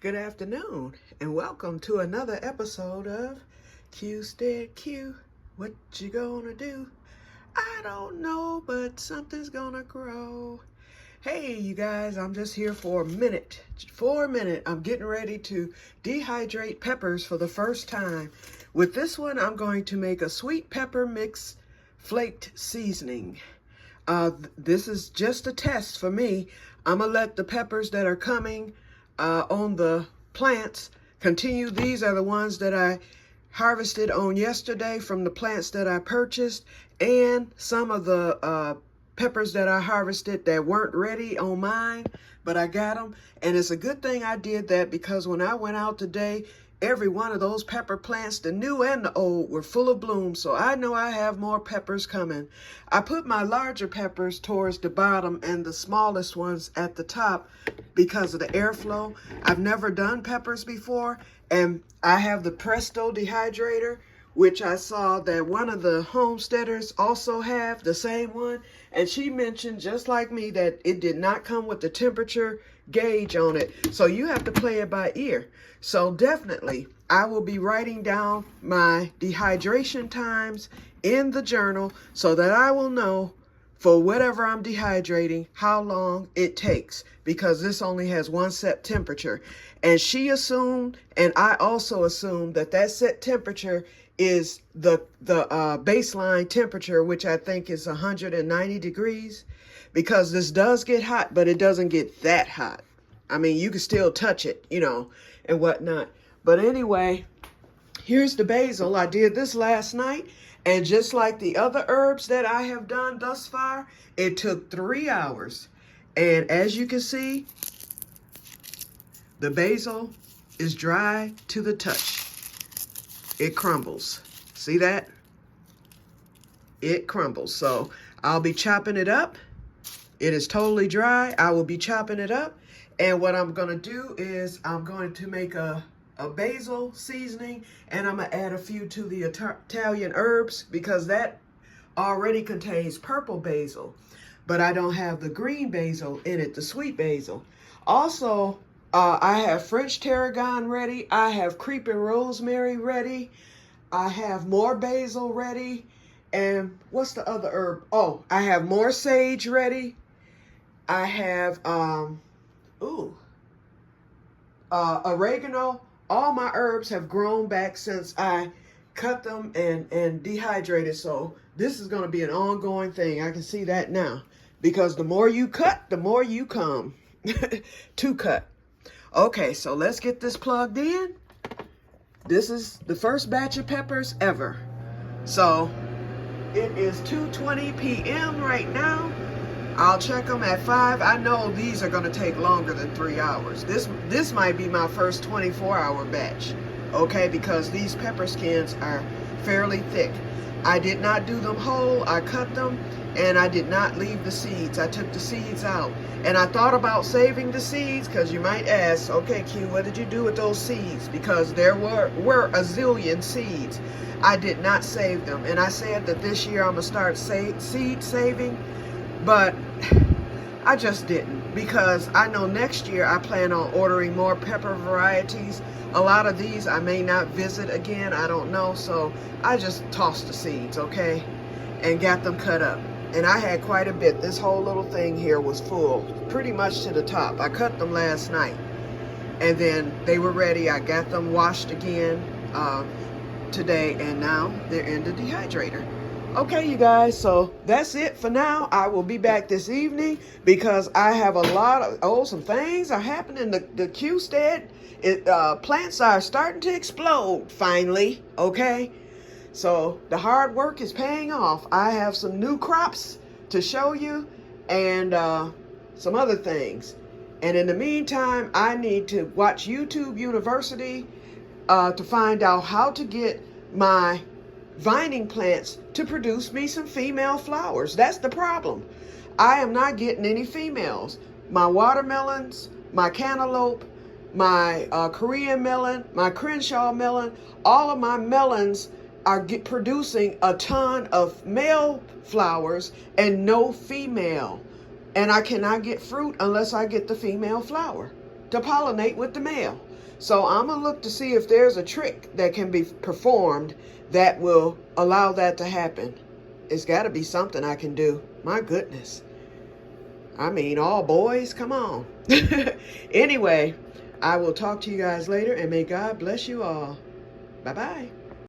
Good afternoon, and welcome to another episode of Que-stead-Que. What you gonna do? I don't know, but something's gonna grow. Hey, you guys, I'm just here for a minute. For a minute, I'm getting ready to dehydrate peppers for the first time. With this one, I'm going to make a sweet pepper mix flaked seasoning. This is just a test for me. I'm gonna let the peppers that are coming on the plants continue. These are the ones that I harvested on yesterday from the plants that I purchased, and some of the peppers that I harvested that weren't ready on mine, but I got them. And it's a good thing I did that, because when I went out today, every one of those pepper plants, the new and the old, were full of bloom. So I know I have more peppers coming. I put my larger peppers towards the bottom and the smallest ones at the top because of the airflow. I've never done peppers before, and I have the Presto dehydrator, which I saw that one of the homesteaders also have the same one. And she mentioned, just like me, that it did not come with the temperature gauge on it. So you have to play it by ear. So definitely, I will be writing down my dehydration times in the journal so that I will know for whatever I'm dehydrating how long it takes, because this only has one set temperature. And she assumed, and I also assumed, that that set temperature is the baseline temperature, which I think is 190 degrees, because this does get hot, but it doesn't get that hot. I mean, you can still touch it, you know, and whatnot. But anyway, here's the basil. I did this last night, and just like the other herbs that I have done thus far, it took 3 hours. And as you can see, the basil is dry to the touch. It crumbles. See that? It crumbles. So I'll be chopping it up. It is totally dry. I will be chopping it up. And what I'm going to do is I'm going to make a basil seasoning, and I'm going to add a few to the Italian herbs, because that already contains purple basil, but I don't have the green basil in it, the sweet basil. Also, I have French tarragon ready. I have creeping rosemary ready. I have more basil ready. And what's the other herb? Oh, I have more sage ready. I have oregano. All my herbs have grown back since I cut them and dehydrated. So this is going to be an ongoing thing. I can see that now, because the more you cut, the more you come to cut. Okay, so let's get this plugged in. This is the first batch of peppers ever. So it is 2:20 p.m. right now. I'll check them at 5. I know these are going to take longer than 3 hours. This might be my first 24-hour batch, okay, because these pepper skins are fairly thick. I did not do them whole. I cut them, and I did not leave the seeds. I took the seeds out. And I thought about saving the seeds, because you might ask, okay, Q, what did you do with those seeds? Because there were a zillion seeds. I did not save them. And I said that this year I'm going to start seed saving, but I just didn't, because I know next year I plan on ordering more pepper varieties. A lot of these I may not visit again. I don't know. So I just tossed the seeds, okay, and got them cut up. And I had quite a bit. This whole little thing here was full, pretty much to the top. I cut them last night, and then they were ready. I got them washed again today, and now they're in the dehydrator. Okay, you guys, so that's it for now. I will be back this evening, because I have a lot of, some things are happening. The Que-stead plants are starting to explode finally, okay? So the hard work is paying off. I have some new crops to show you, and some other things. And in the meantime, I need to watch YouTube University to find out how to get my vining plants to produce me some female flowers. That's the problem. I am not getting any females. My watermelons, my cantaloupe, my Korean melon, my Crenshaw melon, all of my melons are producing a ton of male flowers and no female. And I cannot get fruit unless I get the female flower to pollinate with the male. So I'm going to look to see if there's a trick that can be performed that will allow that to happen. It's got to be something I can do. My goodness. I mean, all boys, come on. Anyway, I will talk to you guys later, and may God bless you all. Bye-bye.